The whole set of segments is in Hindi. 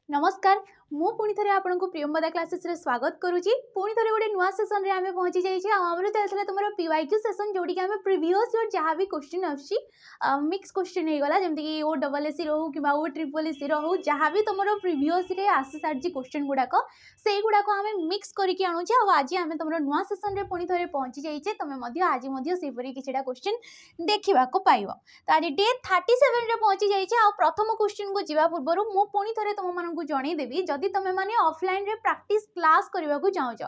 नमस्कार मु पुणी थे आपको प्रियंवदा क्लासेस रे स्वागत करुँची पुणी थे गोटे नुआ सेसन रे आमे पहुंची जाइए आमर चलता तुम पीवाईक्यू सेसन जोटी कि प्रीवियस ईयर जहाँ भी क्वेश्चन आछि मिक्स क्वेश्चन हो गला जमती कि ओ डबल एसी रहू कि ओ ट्रिपल एसी रहू जहाँ भी तुम प्रीवियस रे आसी सारी क्वेश्चन गुड़ाक से गुड़ाक आम मिक्स करके आणुचे आज आम तुम नुआ सेसन रे पुणी थे पहुंची जाइए तुम आज सेपरी किछिटा क्वेश्चन देखा पाइब तो आज डे 37 रे पहुंची जाइए आ प्रथम क्वेश्चन को जीवा पूर्व मु पुणी थे तुम मानक जनईदेवी जदि तुम माने ऑफलाइन रे प्रैक्टिस क्लास करबा को चाहूछ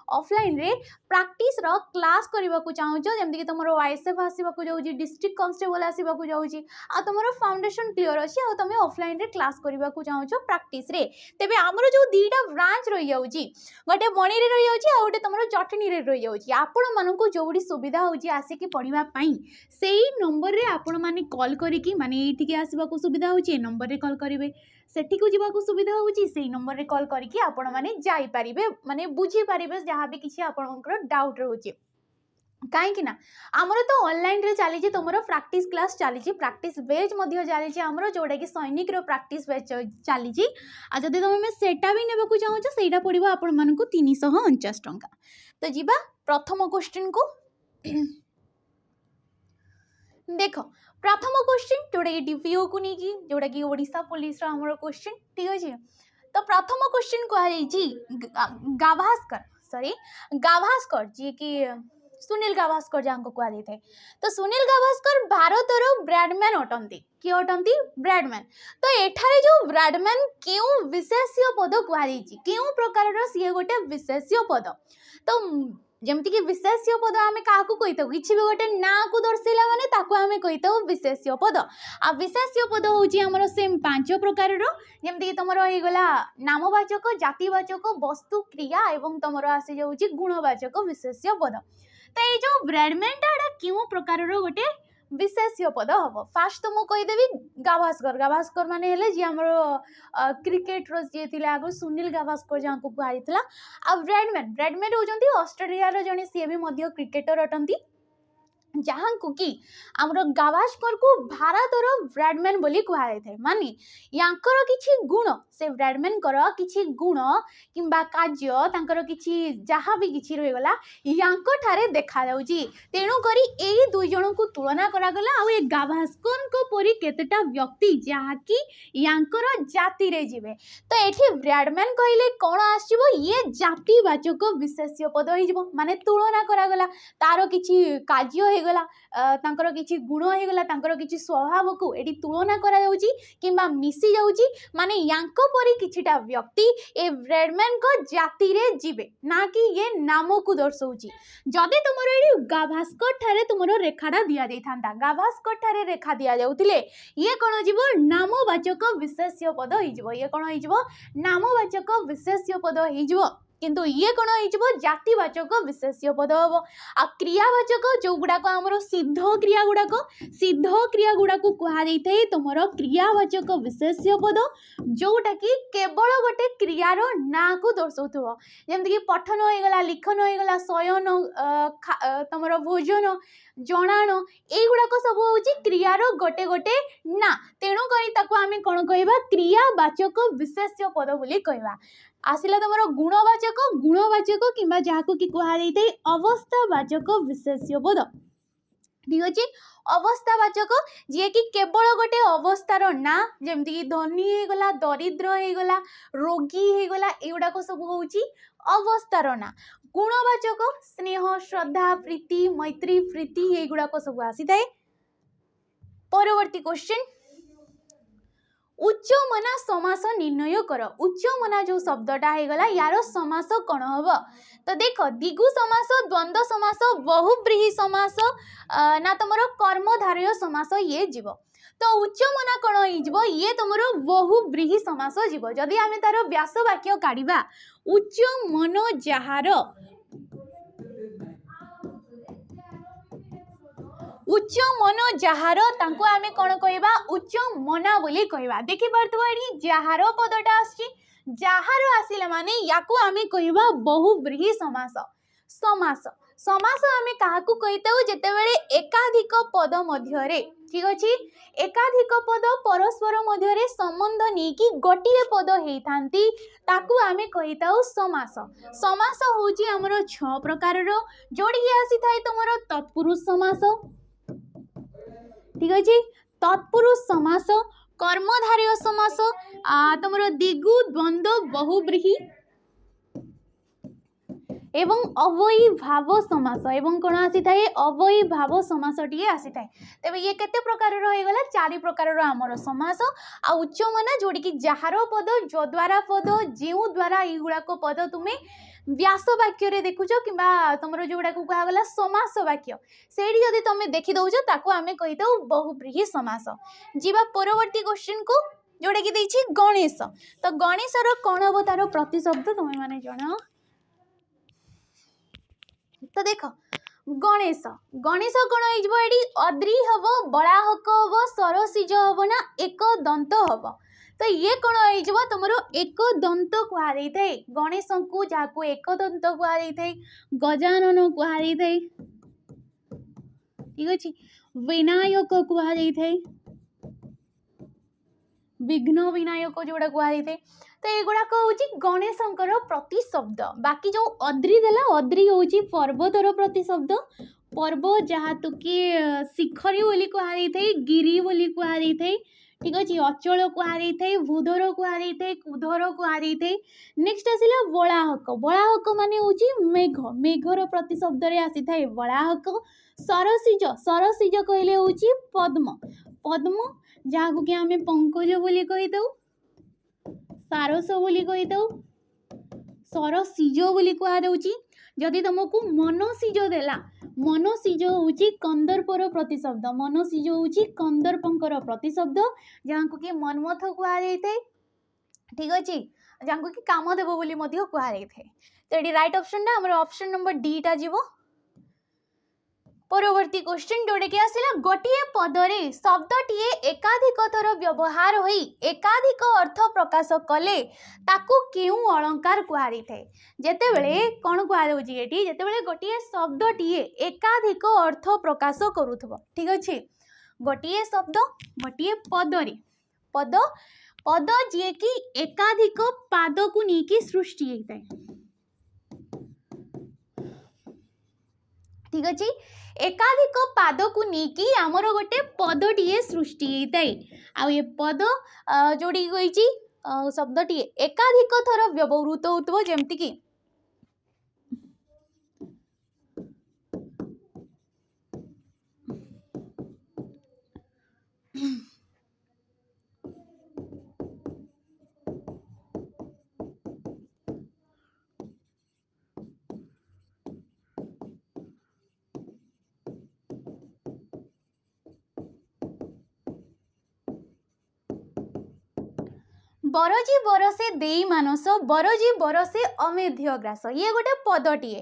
ऑफलाइन रे प्रैक्टिस रो क्लास करबा को चाहूछ जेमति कि तुमरो आईएसएफ आसीबा को जाउची डिस्ट्रिक्ट कांस्टेबल आसीबा को जाउची आ तुमरो फाउंडेशन क्लियर अछि आ तुम ऑफलाइन रे क्लास करबा को चाहूछ प्रैक्टिस रे तेबे हमरो जो दीटा ब्रांच रहि जाउची गोटे मणी रे रहि जाउची आ गोटे तुमरो जटनी रे रहि जाउची आपण मानकु जोडी सुविधा होची आसे कि पढिबा पई सेही नंबर रे आपण माने कॉल करिकि माने एठी के आसीबा को सुविधा होची ए नंबर रे कॉल करिवे सेठी को जीवा को सुविधा होची सेही नंबर रे कॉल करिकि आपण माने जाई परिबे माने बुझी परिबे जहाँ भी किसी आपनकर डाउट रहउची कहीं ना आमर तो ऑनलाइन रे चली तुम प्रैक्टिस क्लास चली प्रैक्टिस बेच चली आमर जोटा कि सैनिक रो प्रैक्टिस बेच चली आ जदि तुम सेटा भी नेबा को चाहूछ सेटा पड़िबो आपण मानकु 349 टंका। तो जीवा प्रथम क्वेश्चन को देख प्रथम क्वेश्चन जोटा कि डीपीओ को नहीं जोटा कि ओडिशा पुलिस रो हमरो क्वेश्चन ठीक अछि। तो प्रथम क्वेश्चन कह गाभास्कर जी कि सुनील गाभास्कर जहाँ को कह थे तो सुनील गाभास्कर भारतर ब्रैडमैन अटंती किए अटंती ब्रैडमैन। तो एठारे जो ब्रैडमैन क्यों विशेष्य पद कहुई क्यों प्रकार सी गोटे विशेष्य पद तो जमती कि विशेष्य पद आम क्या कहीथु कि भी गोटे ना को दर्शेला माने ताकू आम कहीथु विशेष्य पद आ विशेष्य पद हूँ सेम 5 प्रकार जमती कि तुम होगा नामवाचक जातिवाचक वस्तु क्रिया एवं तुम आसी जाऊँगी गुणवाचक विशेष्य पद। तो ये जो ब्रैडमैन क्यों प्रकार गोटे विशेष्य पद हम फास्ट तो मुझे कहीदेवी गाभास्कर माने हेले जी आमर क्रिकेट जी थे आगे सुनील गाभास्कर जहाँ को कहुला आ ब्रैडमैन होती ऑस्ट्रेलिया जड़े सी भी क्रिकेटर अटंती जहाँ को कि आमर गाभास्कर को भारतर ब्रैडमैन बोली कहुई थे माने यांकर किछि गुण से ब्रैडमैन किछि गुण किंबा कार्य तांकर किछि जहाँ भी किछि रहीगला यांक ठारे देखा जाउची तेणु करी एई दुई जन को तुलना करागला आ ए गाभास्कर को परी केतेटा व्यक्ति जहाँ कि यांकर जाति रे जिवे। तो एठी ब्रैडमैन कहले कोन आसीबो ये जातिवाचक विशेष्य पद होइजबो माने तुलना करागला तार किछि कार्य गला तांकर किछि गुण हो गला तांकर किछि स्वभाव को एटी तुलना करा जाउची किंबा मिसी जाउची माने यांको परी किछिटा व्यक्ति ए ब्रैडमैन को जाति रे जीवे ना कि ये नाम को दर्शाउची। जदि तुमरो एटी गाभास्कर ठारे तुमरो रेखाटा दिया जाई थांता गाभास्कर ठारे रेखा दिया जाउतिले ये कोन जीवो नामवाचक विशेष्य पद होइजबो ये कोन होइजबो नामवाचक विशेष्य पद होइजबो किंतु ये कौन हो जातिवाचक विशेष्य पद हम आ क्रियावाचक जो गुड़ाक आमर सिद्ध क्रिया गुड़ाक कहुई थे तुम क्रियावाचक विशेष्य पद जोटा कि केवल गोटे क्रियार ना को दर्शाऊ जमती कि पठन होगला लिखन होगला शयन तुम भोजन जनाण युड़ाक सब हूँ क्रियार गोटे गोटे ना तेणु करी कौन कह क्रियावाचक विशेष्य पद बोली कहवा। आसिला तुम गुणवाचक किंबा जहाँ को कि कहुई अवस्थावाचक विशेष्य पद ठीक अच्छे। अवस्थावाचक जी कि केवल गोटे अवस्थार ना जमती कि धनी होगला दरिद्र होगला रोगी होगला युड़ाक सब हूँ अवस्थार ना। गुणवाचक स्नेह श्रद्धा प्रीति मैत्री प्रीति युड़ाक सब आसी थाए। परवर्ती क्वेश्चन उच्च मना समास निर्णय कर उच्च मना जो शब्दटा होगला यार समास कौन हम तो देख दिगु समास द्वंद्व समास बहुब्रीहि समास ना तुम कर्मधारय समास ये जीव। तो उच्च मना कौन हो ये तुम बहुब्रीहि समास जीव जदि आम तार व्यास वाक्य काढ़ा उच्च मन जार उच्च मन जार तांको आमे कौन कहवा उच्च मना बोली कहवा। देखि पारथबो एठी जार पदटा आछि जार आसिले माने याको आमे कहवा बहुब्रीहि समास समास समास आमे काहाकू कहिताउ जेतेबेले एकाधिक पद मध्यरे ठीक अछि एकाधिक पद परस्पर मध्यरे संबंध नेकी गोटिए पद हेइथांती ताकू आमे कहिताउ समास। समास होउची हमरो 6 प्रकार रो जोडी आसी थाई तमरो तत्पुरुष समास ठीक अछि तत्पुरुष समास कर्मधारय समास तमरो दिगु द्वंद्व बहुब्रीहि एवं अवयी भाव समास एवं कोन आसी थाए अवयी भाव समास टिए आसी थाए। तबे ये केते प्रकार रो हेगला 4 प्रकार रो हमर समास आ उच्च मना जोडी कि जहारो पद जो द्वारा पद जेउ द्वारा इगुडा को पद तुमे व्यास वाक्य रे देखुचो किबा तमरो जोडा को कहा गला समास वाक्य सेडी जदी तमे देखि दउचो ताको आमे कहितो बहुब्रीहि समास। जीवा परवर्ती क्वेश्चन को जोडा कि देछि गणेश तो गणेश रो कोन हबो तारो प्रतिशब्द तमे माने जणो। तो देख गणेश गणेश कौन हो अद्री हम बड़ा हक हम सरसिज हम ना एक दंत हम तो ये कौन हो तुम एक दंत कहुई थे गणेश को जहाँ एक दंत कहुई थे गजानन कहुई थे ठीक अच्छे विनायक कहुई थे विघ्न विनायक जोड़ा कहुई थे तो युड़ाक हूँ गणेशंकर प्रतिशब्द बाकी जो अद्री देला अद्री हूँ पर्वतर प्रतिशब्द पर्वत जहाँ तो कि शिखरी बोली कहुई थे गिरी बोली कहुई थे ठीक अच्छे अचल कहुई थे भूधर कहुई थे कुधर कहुई थे नेक्स्ट आसला बलाहक माने हूँ मेघ मेघर प्रतिशब्द आसी था बलाहक सरसिज सरसिज कहले हूँ पद्म पद्म जहाँ कि आम पंकज बोली कही दऊ सारस बोली कही दऊ सरसिज बोली कहुची जदि तुमको मनसिज देला मनसिज हूँ कंदर्पर प्रतिशब्द मनसिज हूँ कंदर्पर प्रतिशब्द जहाँ को कि मनमथ कहुई थे ठीक अच्छे जहाँ को कि कामदेव बोली कहुई थे तो ये राइट ऑप्शन टा हमर ऑप्शन नंबर डी टा जीवो। परवर्ती क्वेश्चन जोड़े कि आसिला गोटिए पदरे शब्दटीए एकाधिक थर व्यवहार होई एकाधिक अर्थ प्रकाश कले ताकू केउ अलंकार कहुई थे जेतेबेले कोन कहुची एठी जेतेबेले गोटिए शब्दटीए एकाधिक अर्थ प्रकाश करूथबो ठीक अछि गोटिए शब्द गोटिए पदरे पद पद जे कि एकाधिक पाद को नेकी सृष्टि होइताय ठीक अछि एकाधिक पाद को नेकी आमर गोटे पदटीए सृष्टि होइताय आ ये पद जोड़ी गई शब्दटीए एकाधिक थर व्यवहृत होतबो जेमति कि बरजी बरसे देई मानस बरजी बरसे अमेध्य ग्रास ये गोटे पदटीए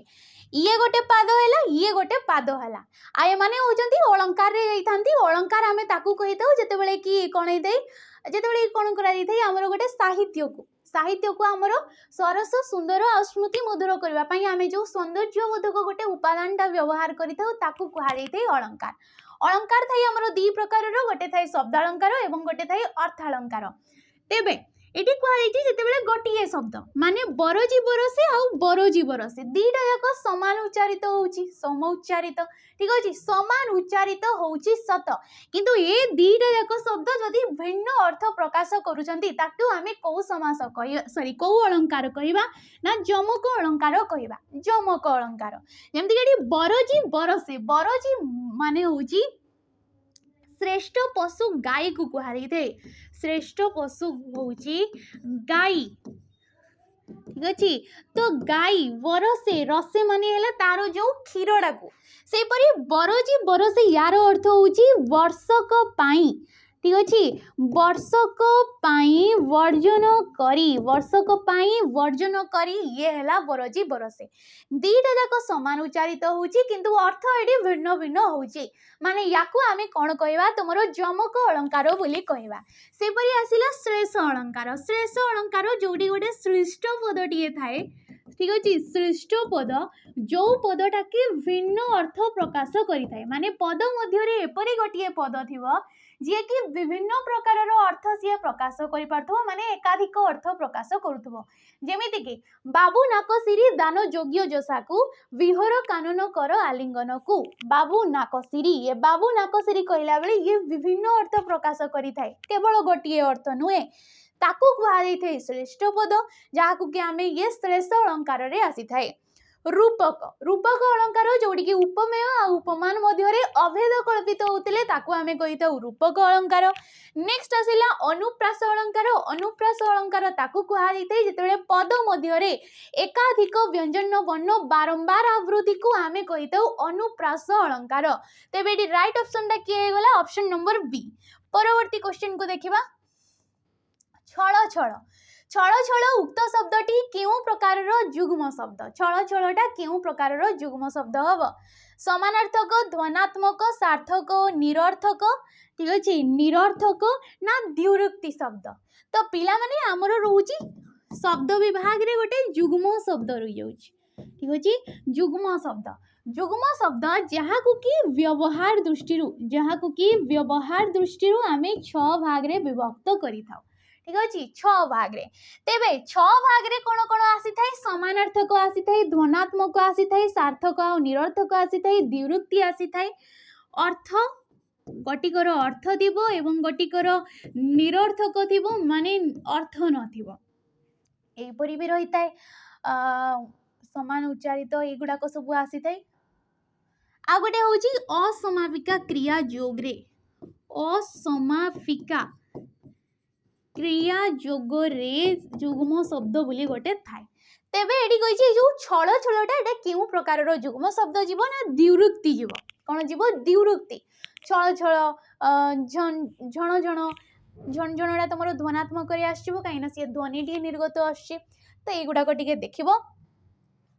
ये गोटे पाद है ये गोटे पाद है आ माने होचंती अलंकार रे जाइथांती अलंकार आमे ताकू कहिताउ जेतेबेले कि कोन हेतै जेतेबेले कोन करा जाइथै हमर गोटे साहित्य को आमर सरस सुंदर आ स्मृति मधुर करबा पई आमे जो सौंदर्य बोधक गोटे उपादानटा व्यवहार करिताउ ताकू कहा जाइथै अलंकार अलंकार थाई हमर दी प्रकार रो गोटे थाई शब्द अलंकार एवं गोटे थाई अर्थ अलंकार तेबे एटी कहुई जेतेबेले गोटिए शब्द माने बरजी बरसे आ बरजी बरसे दीटा जाक समान उच्चारित होउची सम उच्चारित ठीक अछि समान उच्चारित होउची सत किंतु ए दीटा जाक शब्द जदि भिन्न अर्थ प्रकाश करूचंती ताकू आमे को समास कहि को अलंकार कहिबा ना जमक अलंकार कहिबा जमक अलंकार जेमति कि बरजी बरसे बरजी माने होउची श्रेष्ठ पशु गाई को कहुई थे श्रेष्ठ पशु होउची गाई ठीक अच्छे तो गाई बरसे रसे माने है तार जो क्षीरटा को से परी बरजी बरसे यार अर्थ होउची वर्षक पाई ठीक अच्छे वर्षक पाई वर्जन करी ये है बरजी बरसे दीटा जाक समान उच्चारित होउची किंतु अर्थ एटी भिन्न भिन्न होउची माने याकू आमे कोन कहबा तुमरो जमक अलंकार बोली कहबा से परी आसिला श्रेष्ठ अलंकार जोडी गोटे श्रेष्ठ पदटीए थाए ठीक अच्छे श्रेष्ठ पद जो पदटा कि भिन्न अर्थ प्रकाश करिथाय माने पद मध्य एपरी गोटे पद थिबो जे कि विभिन्न प्रकार अर्थ सी प्रकाश करि पारथबो माने एकाधिक अर्थ प्रकाश करूथबो जेमिति कि बाबू नाकसिरी दान योग्य जसाकू विहर कानून कर आलिंगन को बाबू नाकसिरी ये बाबू नाकसिरी कहला बेले ये विभिन्न अर्थ प्रकाश करिथाय केवल गोटे अर्थ नुहे ताकू कुहाଯାଇଥାଏ श्रेष्ठ पद जहाकू कि आमे ये श्रेष्ठ अलंकार रे आसी थाए रूपक रूपक अलंकार जोड़ी कि उपमेय आ उपमान मध्य अभेद कल्पित होते ताकू आमे कहिता रूपक अलंकार नेक्स्ट आसिला अनुप्रास अलंकार ताकू कुहाଯାଇଥାଏ जेतेबेले पद मध्य एकाधिक व्यंजन वर्ण बारंबार आवृत्ति को आमे कहिता अनुप्रास अलंकार तेबे एटी राइट ऑप्शन टा किए गला ऑप्शन नंबर बी परवर्ती क्वेश्चन को देखिबा छळ छळ छळ छळ उक्त शब्दटी केउ प्रकार युग्म शब्द छळ छळटा केउ प्रकार युग्म शब्द हबो समानार्थक ध्वनात्मक सार्थक निरर्थक ठीक अछि निरर्थक ना द्विरुक्ति शब्द तो पिला माने हमरो रहउची शब्द विभाग रे गोटे युग्म शब्द रहि जाउची ठीक अछि युग्म शब्द जहाकू कि व्यवहार दृष्टि आमे 6 भाग रे विभक्त करि थाउ ठीक अच्छे 6 भाग रे तेबे 6 भाग रे कोन कोन आसी थाई समानार्थक आसी थाई ध्वनात्मक आसी थाई सार्थक आ निरर्थक आसी थाई द्विरुक्ति आसी थाई अर्थ गटिकर अर्थ थिबो एवं गटिकर निरर्थक थिबो माने अर्थ न थिबो एई परि भी रही थाई समान उच्चारित एगुडा को सब आसी थाई आ गोटे होची असमापिका क्रिया जोग रे असमापिका क्रिया जोग रे युग्म शब्द बोली गोटे थाए तेबे एडी कहिछि जो छळ छळटा एटा केउ प्रकार रो युग्म शब्द जीवो ना द्विरुक्ति जीवो कोन जीवो द्विरुक्ति छळ छळ झण झण झण झणटा तमरो ध्वनात्मक रे आछिबो काइना से ध्वनि टी निर्गत आछी तो एगुडा को टिके देखिबो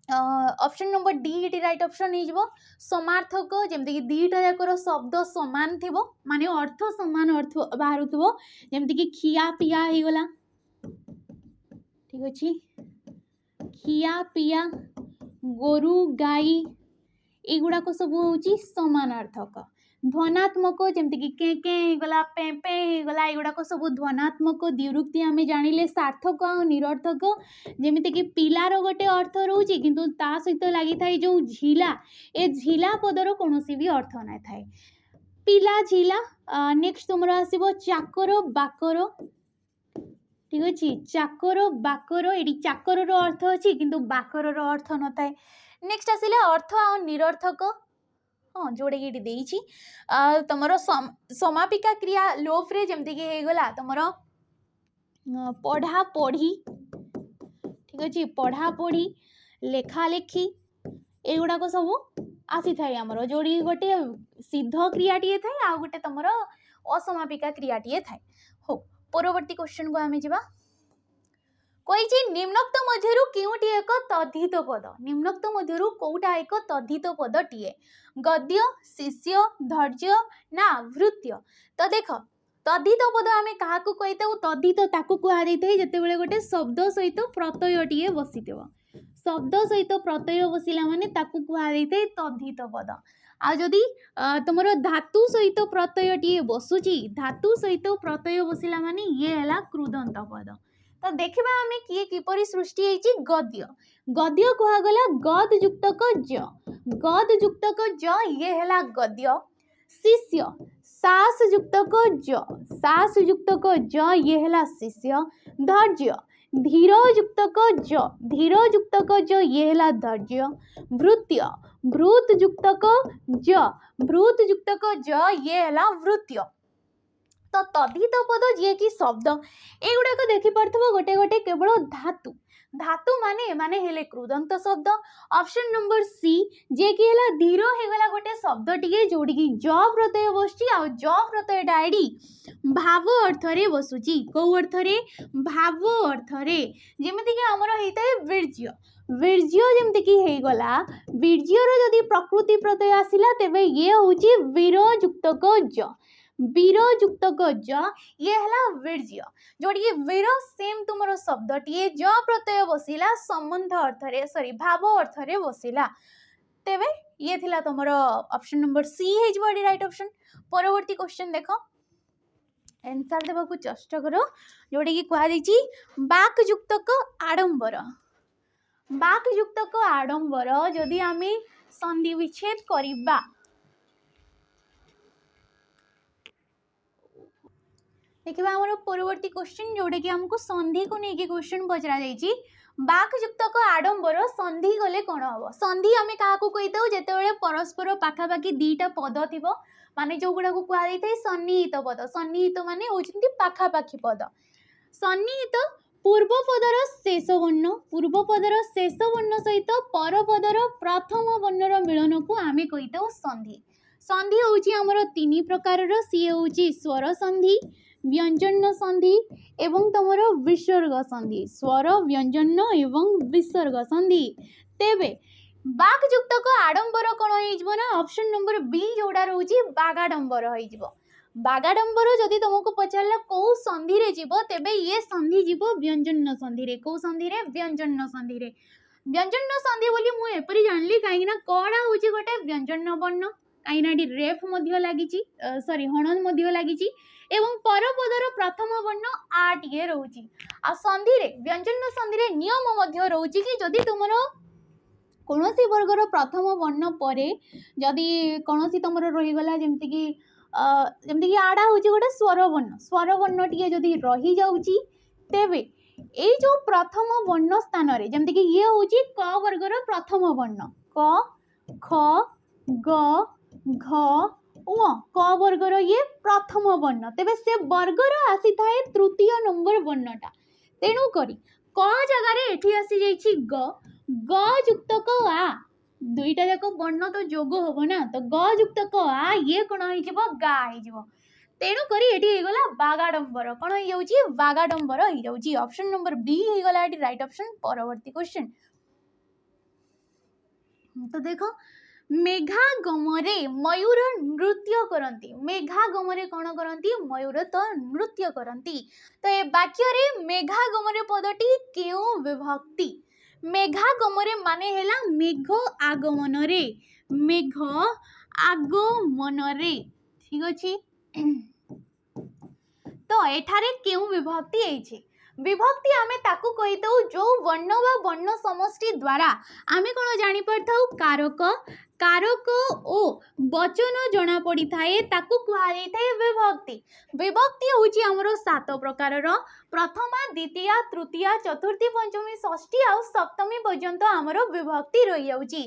ऑप्शन नंबर डी इटी राइट ऑप्शन हो जिवो समार्थक जेमति कि दीटा जाकर शब्द समान थिबो माने अर्थ समान अर्थ बाहरुथबो जेमति कि खिया पिया हे गला ठीक अछि खिया पिया गोरु गाई एगुडा को सब होची समानार्थक ध्वनात्मक जेमति कि के हे गला पे हे गला एगुडा को सब ध्वनात्मक द्विरुक्ति आमे जानिले सार्थक आ निरर्थक जेमति कि पिलार गोटे अर्थ रहउची किंतु ता सहित लागि थाई जो झिला ए झिला पदर कोनोसी भी अर्थ नै थाई पिला झिला नेक्स्ट तुमरो आसीबो चाकर बाकर ठीक अछि चाकर बाकर एडी चाकर रो अर्थ अछि किंतु बाकर रो अर्थ न थाई नेक्स्ट आसिला अर्थ आ निरर्थक हाँ जोड़े ये देइछि तमरो समापिका क्रिया लोफ रे जेमति कि हे गला तमरो पढ़ा पढ़ी ठीक अछि पढ़ा पढ़ी लेखा लेखी एगुडा को सब आसी थाई हमरो जोड़ी गोटे सिद्ध क्रियाटी थाई आ गोटे तमरो असमापिका क्रियाटी थाई हो परवर्ती क्वेश्चन को आमे जिबा कहिछि निम्नोक्त मध्यरु केउटी एक तद्धित पद निम्नोक्त मध्यरु कोउटा एक तद्धित पद टीए गद्य शिष्य धैर्य ना वृत्य तो देख तद्धित पद आमे काहाकू कहिता तद्धित ताकू कुहा जाइथाय जेतेबेले गोटे शब्द सहित प्रत्यय टीए बसिथिबो शब्द सहित प्रत्यय बसिला माने ताकू कुहा जाइथाय तद्धित पद आ जदि तुमरो धातु सहित प्रत्यय टीए बसुची धातु सहित प्रत्यय बसिला माने ये हला कृदंत पद तो देखिबा हमें किए किपरि सृष्टि हेछि गद्य गद्य कुहा गला गद युक्तक ज ये हला गद्य शिष्य सास युक्तक ज ये हला शिष्य धैर्य धीर युक्तक ज ये हला धैर्य वृत्य भृत युक्तक ज ये हला वृत्य तो तद्धित पद जे कि शब्द एगुडा को देखि परथबो गोटे गोटे केवल धातु धातु माने माने हेले कृदंत शब्द ऑप्शन नंबर सी जे कि हेला धीर हे गला गोटे शब्द टिके जोडी कि ज प्रत्यय बसची आ ज प्रत्यय डाइडी भाव अर्थ रे बसुची को अर्थ रे भाव अर्थ रे जेमिति कि हमर हेतै वीर्य जेमति कि हे गला वीर्यर जदि प्रकृति प्रत्यय आसिला तेबे ये होची वीर युक्तक ज वीर युक्तक ज ये हला वीर्य जोड़ी कि वीर सेम तुमर शब्दटीए ज प्रत्यय बसिला संबंध अर्थ रे सॉरी भाव अर्थ रे बसिला तेबे ये थिला तुमर ऑप्शन नंबर सी हे जबडी राइट ऑप्शन। परवर्ती क्वेश्चन देखो आंसर देबा को चेष्टा करो जोड़ी कि कहा दैछि बाक युक्तक आडंबर जदि आमे संधि विच्छेद करिबा देखिबा हमर परवर्ती क्वेश्चन जोड़े कि हमको संधि को नहीं कि क्वेश्चन पचरा जाइछि बाक युक्तक आडंबर संधि गले कोन हबो संधि आमे काहा को कहितौ जेतेबेले परस्पर पाखापाखी दीटा पद थिबो माने जो गुडा को कहा जाइथाय सन्निहित पद सन्निहित माने होचंती पाखापाखी पद सन्निहित पूर्व पदर शेष वर्ण सहित पर पदर प्रथम वर्णर मिलन को आमे कहितौ संधि। संधि होची हमर तीन प्रकारर सी होची स्वर संधि व्यंजन संधि एवं तमर विसर्ग संधि स्वर व्यंजन एवं विसर्ग संधि तेबे बाक युक्तक आडंबर कोन होइजबो ना ऑप्शन नंबर बी जोडा रहउची बागाडंबर होइजबो बागाडंबर जदि तुमको पचारला को संधि रे जीवो तेबे ये संधि जीवो व्यंजन संधि रे को संधि रे व्यंजन संधि बोली मु एपरि जानली काई ना कोडा होची गोटे व्यंजन वर्ण काई ना डी रेफ मध्य लागिची सॉरी हणन मध्य लागिची एवं परपदर प्रथम वर्ण आ टिए रहउची आ संधि रे व्यंजन संधि रे नियम मध्य रहउची कि जदि तुमरो कोनोसी वर्गर प्रथम वर्ण परे जदि कोनोसी तुमरो रही गला जेमति कि आड़ा होची गोटे स्वर वर्ण टिए जदि रही जाउची तेबे ए जो प्रथम वर्ण स्थान रे जेमति कि ये होची क वर्गर प्रथम वर्ण क ख ग घ ओ क वर्गर ये प्रथम वर्ण तेबे से वर्गर आसी थाए तृतीय नंबर वर्णटा तेणु करी क जगह रे एठी आसी जाईची ग युक्तक आ दुईटा जाक वर्ण तो जोग होबो ना तो ग युक्तक आ ये कोन होई जिवो गा होई जिवो तेणु करी एठी हे गला बागाडंबर कोन होई जाउची बागाडंबर होई जाउची ऑप्शन नंबर बी हे गला एठी राइट ऑप्शन। परवर्ती क्वेश्चन तो देखो मेघागमरे मयूर नृत्य करती मेघागमरे कौन करती मयूर तो नृत्य करती तो ए वाक्य रे मेघागमरे पदटी केउ विभक्ति मेघागमरे माने हेला मेघ आगमन रे ठीक अछि तो एठारे केउ विभक्ति एछि विभक्ति आमे ताकू कहितौ जो वर्ण वा वर्ण समष्टि द्वारा आमे कोन जानि परथौ कारक ओ वचन जना पड़ी थाए ताकू कुहा जाई थाए विभक्ति विभक्ति होची हमरो 7 प्रकारर प्रथमा द्वितीय तृतीय चतुर्थी पंचमी षष्ठी आ सप्तमी पर्यंत हमरो विभक्ति रही जाउची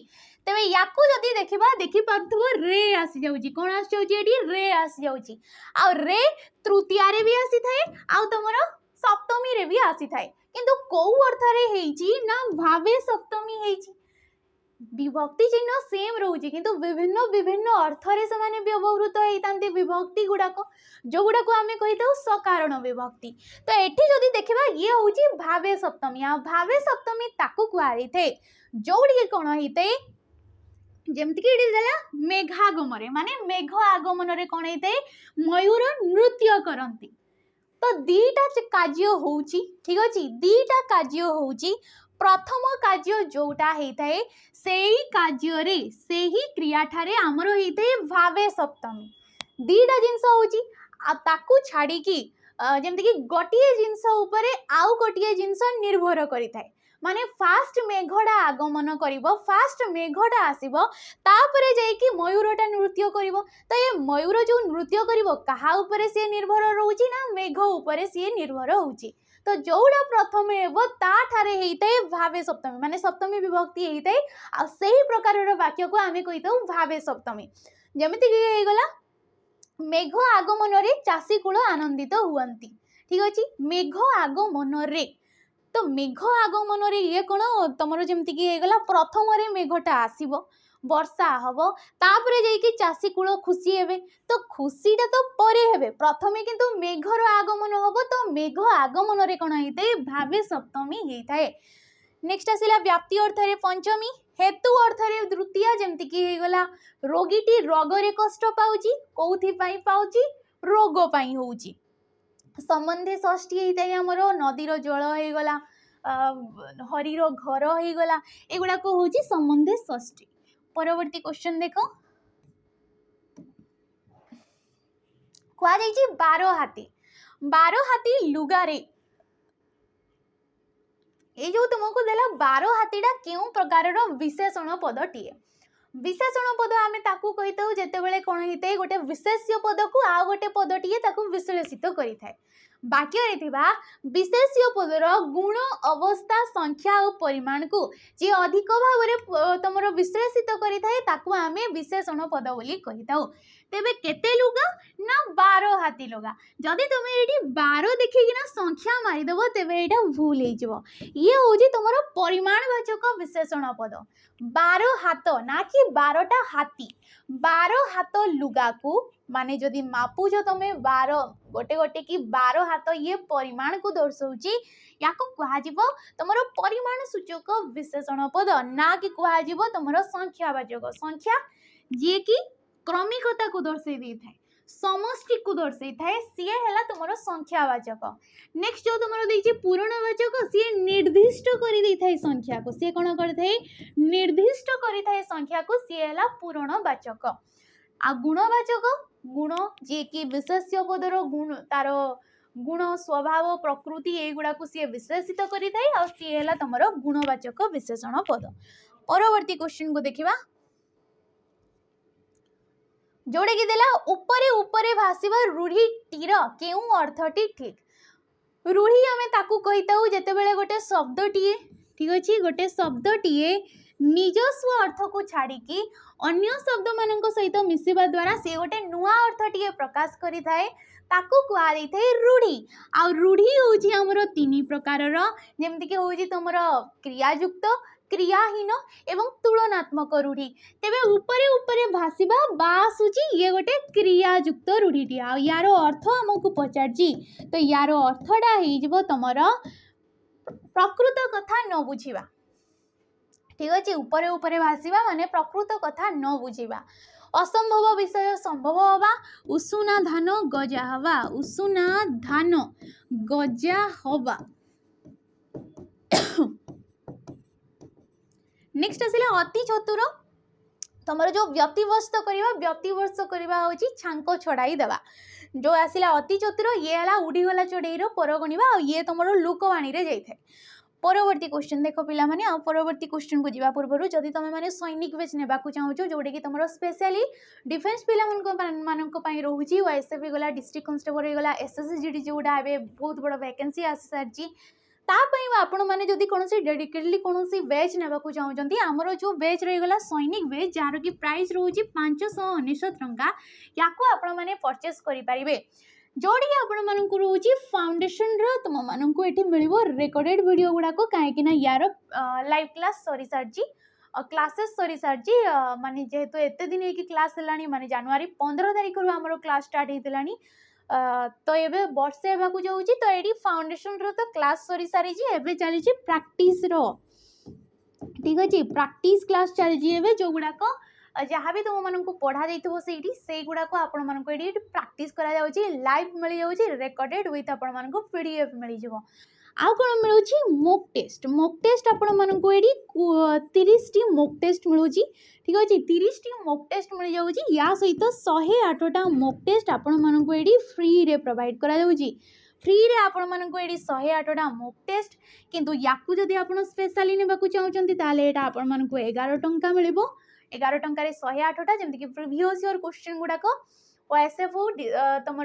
तबे याकू जदी देखि पाथबो रे आसी जाउची कोन आसी जाउची एडी रे आसी जाउची आ रे तृतीय रे भी आसी थाए आ तमरो सप्तमी रे भी आसी थाए किंतु को अर्थ रे हेची ना भावे सप्तमी हेची विभक्ति चिन्ह सेम रोचे किंतु विभिन्न अर्थ रे समाने व्यवहृत होइतांते विभक्ति गुडाको जो गुडाको आमे कहिताउ सकारण विभक्ति तो एठी जदी देखिबा ये होची भावे सप्तमी आ भावे सप्तमी ताकू कुआ दैथे जोडी कोन होइते जेमति कि एडी देला मेघागमरे माने मेघ आगमन रे कोन होइते मयूर नृत्य करंती तो दीटा कार्य होउची ठीक अछि दीटा कार्य होउची प्रथम कार्य जोटा हेताए सेही कार्य रे सेही क्रिया ठारे हमरो हेताए भावे सप्तमी दीटा जिंस होउची आ ताकू छाडी की जेमति कि गोटिए जिंस ऊपरे आउ गोटिए जिंस निर्भर करिथाए माने फास्ट मेघडा आगमन करिवो फास्ट मेघडा आसीबो तापरे जाई कि मयूरटा नृत्य करिवो तो ये मयूर जो नृत्य करिवो कहा ऊपरे से निर्भर रहउची ना मेघ ऊपरे से निर्भर होउची तो जोड़ा प्रथम हेबो ता ठारे हेइते भावे सप्तमी माने सप्तमी विभक्ति हेइते आ सेही प्रकारर वाक्य को आमे कहितौ भावे सप्तमी जेमिति कि हे गला मेघ आगमन रे चासी कुल आनंदित हुअंती ठीक अछि मेघ आगमन रे तो मेघ आगमन रे ये कोन तमरो जेमिति कि हे गला प्रथम रे मेघटा आसीबो वर्षा हबो तापरे जाई कि चासी कुल खुशी हेबे तो खुशीटा तो परे हेबे प्रथमे किंतु मेघर आगमन हबो तो मेघ आगमन रे कोन हेइते भावे सप्तमी हेइताए नेक्स्ट आसिला व्याप्ति अर्थ रे पंचमी हेतु अर्थ रे तृतीय जेमति कि हे गला रोगीटी रोग रे कष्ट पाउची कोउथि पई पाउची रोग पाई होउची संबंधी षष्ठी होता है आमर नदीर जल हो गला हरीर घर हो गला एगुड़ा हूँ संबंधी षष्ठी। परवर्ती क्वेश्चन देख कहुई 12 हाथी लुगारे ये जो तुमको देला 12 हाथीटा क्यों प्रकार विशेषण पदटीए विशेषण पद आम ताकू कही था जितेबाला कौन होता है गोटे विशेष्य पद को आउ गोटे पदटीए विश्लेषित करें वाक्य विशेष्य पदर गुण अवस्था संख्या और परिमाण को जी अधिक भाव तुम विश्लेषित करें आम विशेषण पद बोली कही था। तेबे केते लुगा ना 12 हाथी लुगा जदि तुम ये 12 देखिकिना संख्या मारिदेव तेबे ये भूल हो ये हूँ तुम परिमाणवाचक विशेषण पद 12 हाथ ना कि 12टा हाथी 12 हाथ लुगा को माने जदि मापुज तुम 12 गोटे गोटे कि 12 हाथ ये परिमाण को दर्शाऊँगी या तुम परिमाण सूचक विशेषण पद ना कि कह तुम संख्यावाचक संख्या जी कि क्रमिकता को दर्शाई देता है समष्टि को दर्शाई थाए सी है तुम संख्यावाचक। नेक्स्ट जो तुम देखिए पूर्णवाचक सी निर्दिष्ट कर संख्या को सी कौन करते निर्दिष्ट कर संख्या को सी है पूर्णवाचक। आ गुणवाचक गुण जी कि विशेष्य पदर गुण तार गुण स्वभाव प्रकृति एगुड़ा को सी विश्लेषित करें सी है तुम गुणवाचक विशेषण पद। परवर्ती क्वेश्चन को देखिबा जोड़े कि देला उपरे उपरे भाषिबा रूढ़ी टीर केउ अर्थटी ठीक रूढ़ी आमे ताकू कहिताउ जेतेबेले गोटे शब्दटीए ठीक अछि गोटे शब्दटीए निजस्व अर्थ को छाड़ी कि अन्य शब्द मानक सहित मिसिबा द्वारा से गोटे नुआ अर्थटीए प्रकाश करि थाए ताकू कुआ दै थाए रूढ़ी। आ रूढ़ी होउछि हमरो तीन प्रकारर जेमति कि होउछि तमरो क्रियायुक्त क्रियाहीन एवं तुलनात्मक रूढ़ी। तेबे उपरे उपरे भाषिबा बासुची ये गोटे क्रियायुक्त रूढ़ीटी आ यार अर्थ हमको पचारजी तो यार अर्थटा हो तुमर प्रकृत कथा न बुझीबा ठीक अच्छे उपरे उपरे भाषिबा माने प्रकृत कथा न बुझीबा असंभव विषय संभव हवा उसुना धान गजा हवा उसुना धान गजा हवा। नेक्स्ट आसिला अति चतुर तुम जो व्यतिवर्ष करवा हूँ छांक छड़ाई देवा जो आसिला अति चतुर ये है उड़ीगला चढ़ई पर गणवा ये तुम लोकवाणी रे जाए। परवर्ती क्वेश्चन देख पिला माने आ परवर्ती क्वेश्चन को जीवा पूर्व जदि तुम मैंने सैनिक बेच नेबा को चाहो जोड़े कि तुम स्पेशली डिफेन्स पिला मानक रोचे ओएसएफ गला डिस्ट्रिक्ट कांस्टेबल गला एसएसजीडी जोड़ा बहुत बड़ वैकेंसी आसी सारी आपण मैंने जदि कौन डेडिकेटली कौन बैच नेबा को चाहते आमर जो बैच रहीगला सैनिक बैच जार कि प्राइस रोचे 599 टंका या आपण मैंने परचेस करें जोड़ी आपण मानक रोचे फाउंडेशन तुम मानक ये मिल रेकर्डेड वीडियो गुड़ाक कहीं यार लाइव क्लास सरी सारी क्लासेस सरी सारी माने जेहेतु एत दिन एक क्लास है माने जनवरी 15 तारिख आमर क्लास स्टार्ट होती तो ये वर्षे होगा जाऊँ तो ये फाउंडेशन रो तो क्लास सरी सारी एवं चली प्रैक्टिस रो ठीक अच्छे प्रैक्टिस क्लास चली जो गुड़ाक जहाँ भी तुम मानक पढ़ा जाइए से गुड़ाक आपण मानक प्रैक्टिस करा लाइव मिल जाऊँगी रेकर्डेड विथ आपण मानक पीडीएफ मिल जाव। आउ कौन मिलूँ मॉक टेस्ट आपण मानक ये 30 टी मॉक टेस्ट मिलूँ ठीक अच्छे 30 टी मॉक टेस्ट मिल जाऊँगी या सहित 108टा मॉक टेस्ट आपण मानक ये फ्री रे प्रोवाइड करा जाऊँगी फ्री रे आपण मानक ये 108टा मॉक टेस्ट किंतु याकू जदि आपण स्पेशली नेबाकू चाहूचंती ताले एटा आपण मानक 11 टंका मिलिबो 11 टंकार 108टा जमती कि प्रीवियस ईयर क्वेश्चन गुड़ाक ओएसएफ हो तुम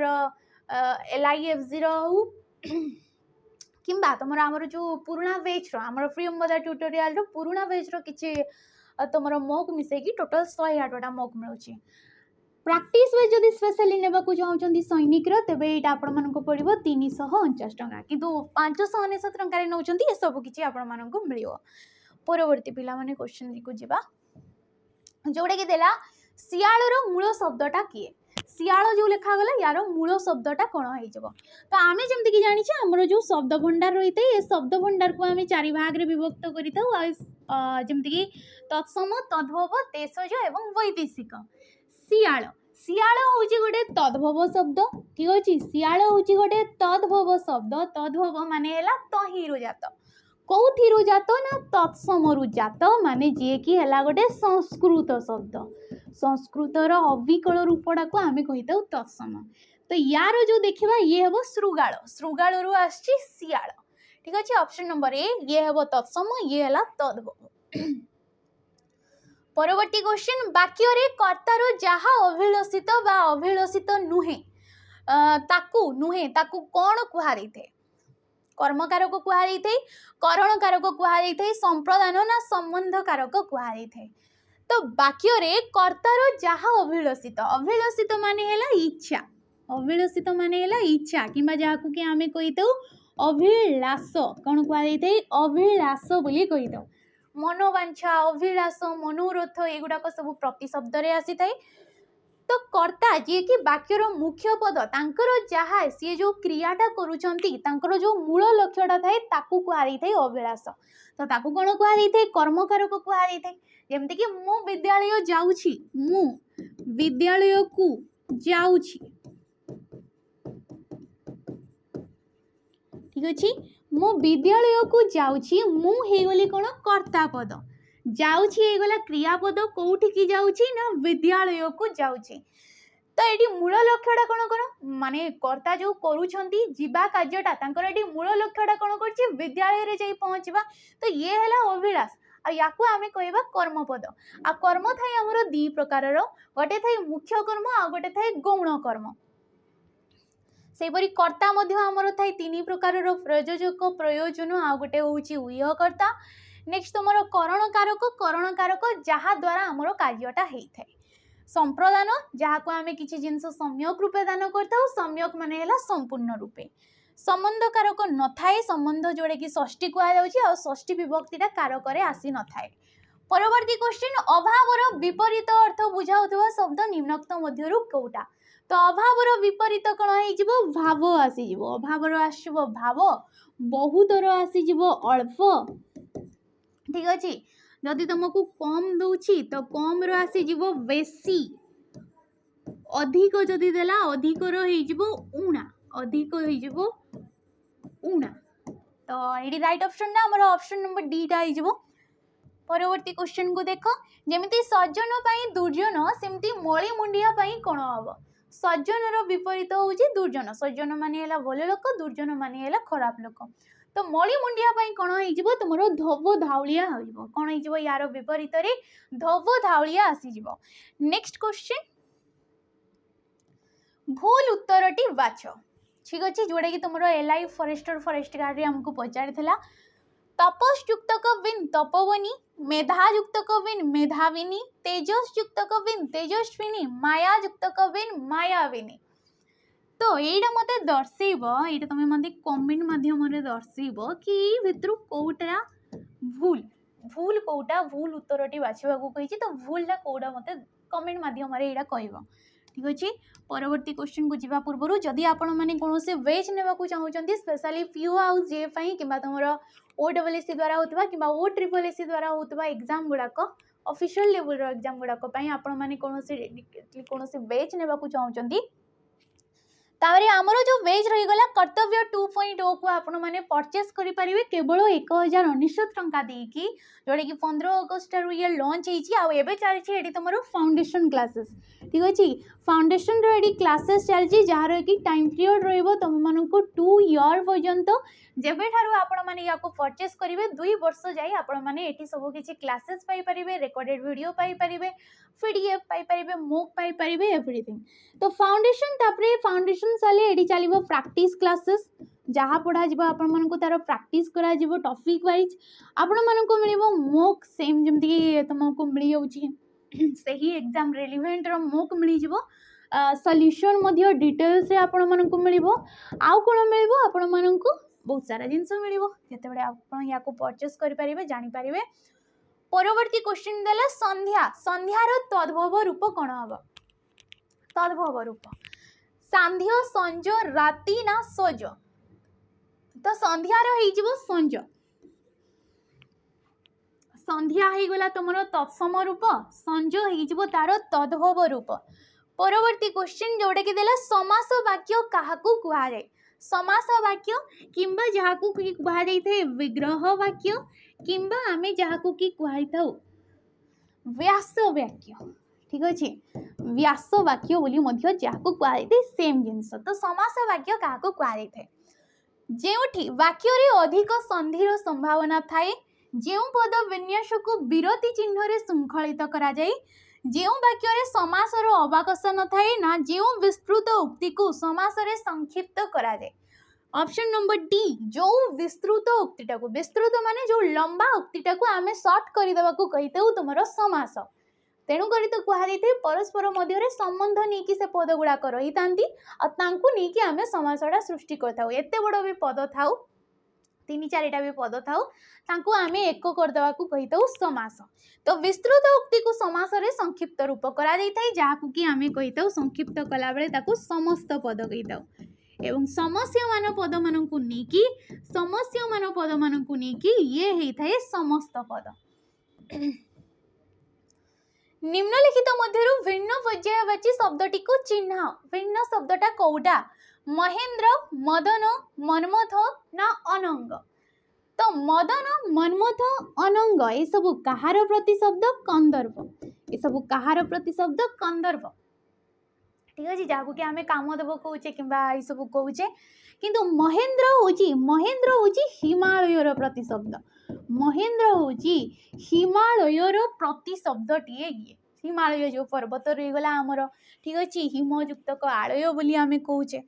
LIFG हो किंबा तुम आमर जो पुराणा बैच आमर फ्री मजा ट्यूटोरियल पुराणा बैच किसी तुम मॉक मिसेकी टोटल 108टा मॉक मिलूँ। प्रैक्टिस वे जदि स्पेशली नेबाकू चाहूचंती सैनिक तेबे एटा आपण मानक पड़िबो 349 टंका किंतु 599 टंका नौचंती ए सब किछि आपण मानक मिलियो। परवर्ती पिला माने क्वेश्चन को जिबा जोड़े कि देला सियाळर मूल शब्दटा किए सियाळ जो लिखा गला यार मूल शब्दटा कौन हो तो आम जमती कि जानी आमर जो शब्द भंडार रही है ये शब्द भंडार को आम 4 भाग रे विभक्त करमती कि तत्सम तद्भव तेजज एवं वैदेशिक सियाळ ଶିଆଳ ହେଉଛି ଗୋଟେ ତଦ୍ଭବ ଶବ୍ଦ, ଠିକ୍ ଅଛି। ଶିଆଳ ହେଉଛି ଗୋଟେ ତଦ୍ଭବ ଶବ୍ଦ। ତଦ୍ଭବ ମାନେ ହେଲା ତହିଁରୁ ଜାତ। କୋଉଥିରୁ ଜାତ ନା ତତ୍ସମରୁ ଜାତ, ମାନେ ଯିଏକି ହେଲା ଗୋଟେ ସଂସ୍କୃତ ଶବ୍ଦ। ସଂସ୍କୃତର ଅବିକଳ ରୂପଟାକୁ ଆମେ କହିଥାଉ ତତ୍ସମ। ତ ୟାର ଯୋଉ ଦେଖିବା ଇଏ ହେବ ଶୃଗାଳ। ଶୃଗାଳରୁ ଆସିଛି ଶିଆଳ, ଠିକ୍ ଅଛି। ଅପସନ୍ ନମ୍ବର ଏ ଇଏ ହେବ ତତ୍ସମ, ଇଏ ହେଲା ତଦ୍ଭବ। ପରବର୍ତ୍ତୀ କ୍ୱେଶ୍ଚିନ୍, ବାକ୍ୟରେ କର୍ତ୍ତାର ଯାହା ଅଭିଳଷିତ ବା ଅଭିଳଷିତ ନୁହେଁ ତାକୁ କ'ଣ କୁହାଯାଇଥାଏ? କର୍ମକାରକ କୁହାଯାଇଥାଏ, କରଣକାରକ କୁହାଯାଇଥାଏ, ସମ୍ପ୍ରଦାନ ନା ସମ୍ବନ୍ଧକାରକ କୁହାଯାଇଥାଏ। ତ ବାକ୍ୟରେ କର୍ତ୍ତାର ଯାହା ଅଭିଳଷିତ, ଅଭିଳଷିତ ମାନେ ହେଲା ଇଚ୍ଛା, ଅଭିଳଷିତ ମାନେ ହେଲା ଇଚ୍ଛା କିମ୍ବା ଯାହାକୁ କି ଆମେ କହିଥାଉ ଅଭିଳାଷ। କ'ଣ କୁହାଯାଇଥାଏ? ଅଭିଳାଷ ବୋଲି କହିଥାଉ। ମନୋବାଞ୍ଛା, ଅଭିଳାଷ, ମନୋରଥ ଏଗୁଡ଼ାକ ସବୁ ପ୍ରତିଶବ୍ଦରେ ଆସିଥାଏ। ତ କର୍ତ୍ତା ଯିଏକି ବାକ୍ୟର ମୁଖ୍ୟ ପଦ, ତାଙ୍କର ଯାହା ସିଏ ଯେଉଁ କ୍ରିୟାଟା କରୁଛନ୍ତି ତାଙ୍କର ଯେଉଁ ମୂଳ ଲକ୍ଷ୍ୟଟା ଥାଏ ତାକୁ କୁହାଯାଇଥାଏ ଅଭିଳାଷ। ତ ତାକୁ କ'ଣ କୁହାଯାଇଥାଏ? କର୍ମକାରକ କୁହାଯାଇଥାଏ। ଯେମିତିକି ମୁଁ ବିଦ୍ୟାଳୟ ଯାଉଛି, ମୁଁ ବିଦ୍ୟାଳୟକୁ ଯାଉଛି, ଠିକ୍ ଅଛି। ମୁଁ ବିଦ୍ୟାଳୟକୁ ଯାଉଛି, ମୁଁ ହେଇଗଲି କ'ଣ? କର୍ତ୍ତା ପଦ। ଯାଉଛି ହେଇଗଲା କ୍ରିୟାପଦ, କୋଉଠିକି ଯାଉଛି ନା ବିଦ୍ୟାଳୟକୁ ଯାଉଛି। ତ ଏଠି ମୂଳ ଲକ୍ଷ୍ୟଟା କ'ଣ ମାନେ କର୍ତ୍ତା ଯେଉଁ କରୁଛନ୍ତି ଯିବା କାର୍ଯ୍ୟଟା, ତାଙ୍କର ଏଠି ମୂଳ ଲକ୍ଷ୍ୟଟା କ'ଣ କରୁଛି? ବିଦ୍ୟାଳୟରେ ଯାଇ ପହଞ୍ଚିବା। ତ ଇଏ ହେଲା ଅଭିଳାଷ, ଆଉ ୟାକୁ ଆମେ କହିବା କର୍ମପଦ। ଆଉ କର୍ମ ଥାଏ ଆମର ଦୁଇ ପ୍ରକାରର, ଗୋଟେ ଥାଏ ମୁଖ୍ୟ କର୍ମ ଆଉ ଗୋଟେ ଥାଏ ଗୌଣ କର୍ମ। ସେହିପରି କର୍ତ୍ତା ମଧ୍ୟ ଆମର ଥାଏ ତିନି ପ୍ରକାରର, ପ୍ରଯୋଜକ, ପ୍ରୟୋଜନ, ଆଉ ଗୋଟେ ହେଉଛି ଉୟକର୍ତ୍ତା। ନେକ୍ସଟ ତୁମର କରଣକାରକ, କରଣକାରକ ଯାହା ଦ୍ୱାରା ଆମର କାର୍ଯ୍ୟଟା ହେଇଥାଏ। ସମ୍ପ୍ରଦାନ, ଯାହାକୁ ଆମେ କିଛି ଜିନିଷ ସମ୍ୟକ ରୂପେ ଦାନ କରିଥାଉ, ସମ୍ୟକ ମାନେ ହେଲା ସମ୍ପୂର୍ଣ୍ଣ ରୂପେ। ସମ୍ବନ୍ଧକାରକ ନଥାଏ, ସମ୍ବନ୍ଧ ଯୋଉଟାକି ଷଷ୍ଠୀ କୁହାଯାଉଛି, ଆଉ ଷଷ୍ଠୀ ବିଭକ୍ତିଟା କାରକରେ ଆସି ନଥାଏ। ପରବର୍ତ୍ତୀ କ୍ୱେଶ୍ଚିନ୍, ଅଭାବର ବିପରୀତ ଅର୍ଥ ବୁଝାଉଥିବା ଶବ୍ଦ ନିମ୍ନୋକ୍ତ ମଧ୍ୟରୁ କୋଉଟା? ତ ଅଭାବର ବିପରୀତ କ'ଣ ହେଇଯିବ? ଭାବ ଆସିଯିବ। ଅଭାବର ଆସିଯିବ ଭାବ, ବହୁତର ଆସିଯିବ ଅଳ୍ପ, ଠିକ୍ ଅଛି। ଯଦି ତୁମକୁ କମ୍ ଦଉଛି ତ କମ୍ର ଆସିଯିବ ବେଶୀ, ଅଧିକ ଯଦି ଦେଲା ଅଧିକର ହେଇଯିବ ଉଣା, ଅଧିକ ହେଇଯିବ ଉଣା। ତ ଏଇଠି ରାଇଟ୍ ଅପସନ୍ଟା ଆମର ଅପସନ୍ ନମ୍ବର ଡିଟା ହେଇଯିବ। ପରବର୍ତ୍ତୀ କ୍ୱେଶ୍ଚିନ୍କୁ ଦେଖ, ଯେମିତି ସଜ୍ଜନ ପାଇଁ ଦୁର୍ଜନ ସେମିତି ମଳି ମୁଣ୍ଡିଆ ପାଇଁ କ'ଣ ହବ? ସଜ୍ଜନର ବିପରୀତ ହେଉଛି ଦୁର୍ଜନ। ସଜ୍ଜନ ମାନେ ହେଲା ଭଲ ଲୋକ, ଦୁର୍ଜନ ମାନେ ହେଲା ଖରାପ ଲୋକ। ତ ମଳି ମୁଣ୍ଡିଆ ପାଇଁ କ'ଣ ହେଇଯିବ? ତୁମର ଧୋବ ଧାଉଳିଆ ହେଇଯିବ। କ'ଣ ହେଇଯିବ? ୟାର ବିପରୀତରେ ଧୋବ ଧାଉଳିଆ ଆସିଯିବ। ନେକ୍ସଟ କ୍ୱେଶ୍ଚିନ୍, ଭୁଲ ଉତ୍ତରଟି ବାଛ, ଠିକ୍ ଅଛି। ଯୋଉଟାକି ତୁମର ଏଲ୍ଆଇ ଫରେଷ୍ଟ ଗାର୍ଡରେ ଆମକୁ ପଚାରିଥିଲା। तपस्युक्तक बिन तपोवनी, मेधायुक्तक बिन मेधाविनी, तेजस्युक्तक बिन तेजस्विनी, मायायुक्तक बिन मायाविनी। तो एटा मते दर्शेब, एटा तुम मते कमेंट माध्यम रे दर्शेब कि भितर कोउटा भूल, भूल कोउटा, भूल उत्तरटी बाछिबा को कहिछि। तो भूलटा कोउटा मते कमेंट माध्यम रे एटा कहइबो, ठीक अछि। परवर्ती क्वेश्चन को जीवा पूर्व जदि आपण माने कोनोसे वेज नेबा को चाहउचंती, स्पेशली पीओ आउ जे पई किबा तमरो ओडब्ल्यूएससी द्वारा होतबा किबा ओ ट्रिपल एससी द्वारा होतबा एग्जाम गुडाक, ऑफिशियल लेवल रो एग्जाम गुडाक पई आपण माने कोनोसे वेज नेबा को चाहउचंती, तावरे आमर जो वेज रही गला कर्तव्य 2.0 को आपण माने परचेस करि परिबे केवल 1019 टंका देकी, जोडे कि 15 अगस्त रु ये लॉन्च हेची। आ एबे चलछि एडी तमरो फाउंडेशन क्लासेस, ठीक अछि। फाउंडेशन रो एडी क्लासेस चलछि जहार कि टाइम पीरियड रहइबो तम मानको 2 इयर पर्यंत। जेबे ठारू आपण माने याको परचेस करिवे 2 वर्ष जाई आपण माने एठी सब किछि क्लासेस पाई परिबे, रिकॉर्डेड वीडियो पाई परिबे, पीडीएफ पाई परिबे, मॉक पाई परिबे, एवरीथिंग। तो फाउंडेशन तापरे फाउंडेशन साले एडी चलिबो प्रैक्टिस क्लासेस, जहाँ पढ़ा जीवो आपण मानको तार प्रैक्टिस करा जीवो टॉपिक वाइज। आपण मानको मिलिबो मॉक सेम जेमति कि तुमको मिली जाउची सही एग्जाम रेलेवेंट रो मॉक मिली जीवो, सॉल्यूशन मध्ये डिटेल्स रे आपण मानको मिलिबो। आउ कोन मिलिबो? आपण मानको बहुत सारा जिंस मिलिबो जते बडे आपण याको परचेस करि परिबे, जानि परिबे। परवर्ती क्वेश्चन देला संध्या, संध्यार तद्भव रूप कोन हबो? तद्भव रूप सांध्य, संज, राति ना सज। तो संध्यार हेजिबो संज, संध्या हे गला तुमरो तत्सम रूप, संज हेजिबो तार तद्भव रूप। परवर्ती क्वेश्चन जोटा कि देला समास वाक्य काहाकू कुहा जाए समास वाक्य किंबा जहाकू कि कुहा जाई थे विग्रह वाक्य किंबा आमे जहाकू कि कुहाई थाउ व्यास वाक्य ठीक अछि व्यास वाक्य बोली मध्य जहाकू कुहा जाई थे सेम जिंस तो समास वाक्य काहाकू कुहा जाई थे जेउठी वाक्य रे अधिक संधिर संभावना थाए जेउ पद विन्यास को विरति चिन्ह रे शृंखलित करा जाए जेउ वाक्य रे समासर अवकाश न थाए ना जेउ विस्तृत उक्ति को समास रे संक्षिप्त करा जाए ऑप्शन नंबर डी जो विस्तृत उक्तिटा को विस्तृत माने जो लंबा उक्तिटा को आमे शॉर्ट करि देबा को कहितेउ तुमरो समास तेणु करी तो कुहा जाइते परस्पर मध्य रे संबंध नहीं कि से पद गुडा रही तांती आ तांकू नहीं कि आमे समासटा सृष्टि करथाउ एते बड़ भी पद थाउ तीन चारिटा भी पद थाउ तांकू आमे एक कर देबा को कहिताउ समास तो विस्तृत उक्ति को समास रे संक्षिप्त रूप करा जाइथाय जाहाकू कि आमे कहिताउ संक्षिप्त कला बेले ताकू समस्त पद कहिताउ एवं समस्यमान पद मानकू नहीं कि समस्यमान पद मानकू नहीं कि ये हेइथाय समस्त पद निम्नलिखित मध्यरु भिन्न पर्यायवाची शब्दटी को चिन्ह भिन्न शब्दटा कोउटा महेंद्र मदन मनमथ ना अनंग तो मदन मनमथ अनंग ये सब कहार प्रतिशब्द कंदर्प ये सब कहार प्रतिशब्द कंदर्प ठीक है जहाँ कि आम काम देव कौचे कि सब कौचे किंतु महेंद्र होची हिमालयर प्रतिशब्द महेंद्र होची हिमालयर प्रतिशब्दटीए ये हिमालय जो पर्वत रहीगला आमर ठीक अच्छे हिमयुक्त आलय बोली आम कौचे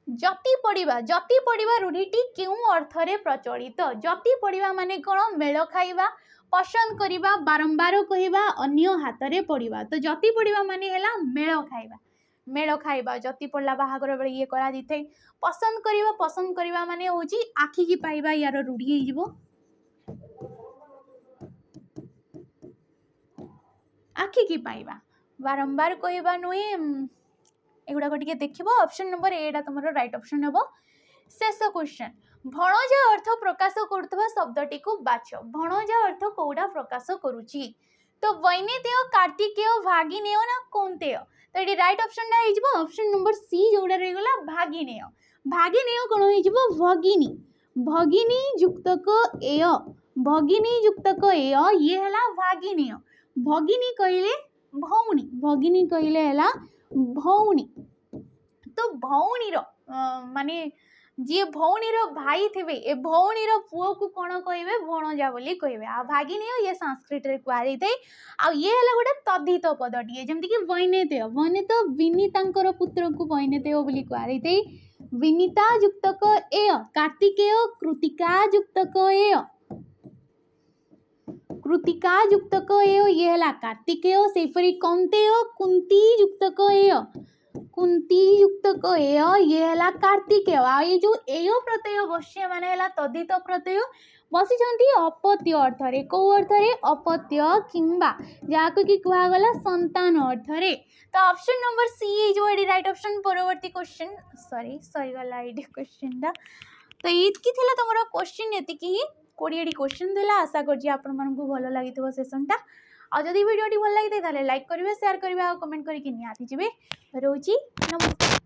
जति पढ़िबा रूढ़ीटी क्यों अर्थरे प्रचलित जति पढ़िबा माने कौन मेल खाइबा पसंद करिबा बारंबार कहिबा अन्य हाथ पढ़िबा तो जति पढ़िबा माने हैला मेल खाइबा जति पढ़ला बाहागर बेले ये करा दिथै पसंद करिबा माने होची आखि की पाइबा यार रूढ़ी हे जिवो आखि की पाइबा बारंबार कहिबा नुहे एगुड़ा टे देखो ऑप्शन नंबर एटा तुम राइट ऑप्शन हम शेष क्वेश्चन भणजा अर्थ प्रकाश करुवा शब्दटी को बाछ भणजा अर्थ कौटा प्रकाश करुची तो वैनेतेय कार्तिकेय भागिनेय ना कौंतेय तो ये राइट ऑप्शन हो ऑप्शन नंबर सी जोड़ा रहीगला भागिनेय कौन हो भगिनी भगिनी युक्तक एय भगिनी युक्तक एय ये है भागिनेय भगिनी कहले भौणी भगिनी कहले है भौणी तो भौणी माने जी भौणी भाई थे ए भौणी पुओ को कौन कहे भणजा बोली कहे आ भागिनी ये संस्कृत रे कुआ जाइथाय आ ये है गोटे तद्धित पदटीए जमती कि वैनेतेय विनीतांकर पुत्र को वैनेतेय बोली कुआ जाइथाय विनीता युक्तक एय कार्तिकेय कृतिका युक्तक एय कृतिका युक्तक एय ये है कार्तिकेय सेपरी कौंतेय कुंती युक्तक एय कुंती युक्तक एय ये है कार्तिकेय आ ये जो एय प्रत्यय बसे माने है तद्धित प्रत्यय बसी अपत्य अर्थरे कौ अर्थरे अपत्य किंबा जहाँ कि कहगला संतान अर्थरे तो ऑप्शन नंबर सी जो ये राइट ऑप्शन परवर्ती क्वेश्चन सॉरी गला ये क्वेश्चन तो ये तुम क्वेश्चन ये 20 क्वेश्चन थी आशा कर भल लगी सेसनटा आ जदि वीडियो भल लगी लाइक करेंगे शेयर करेंगे और कमेंट करके निहाती जी रोची नमस्कार।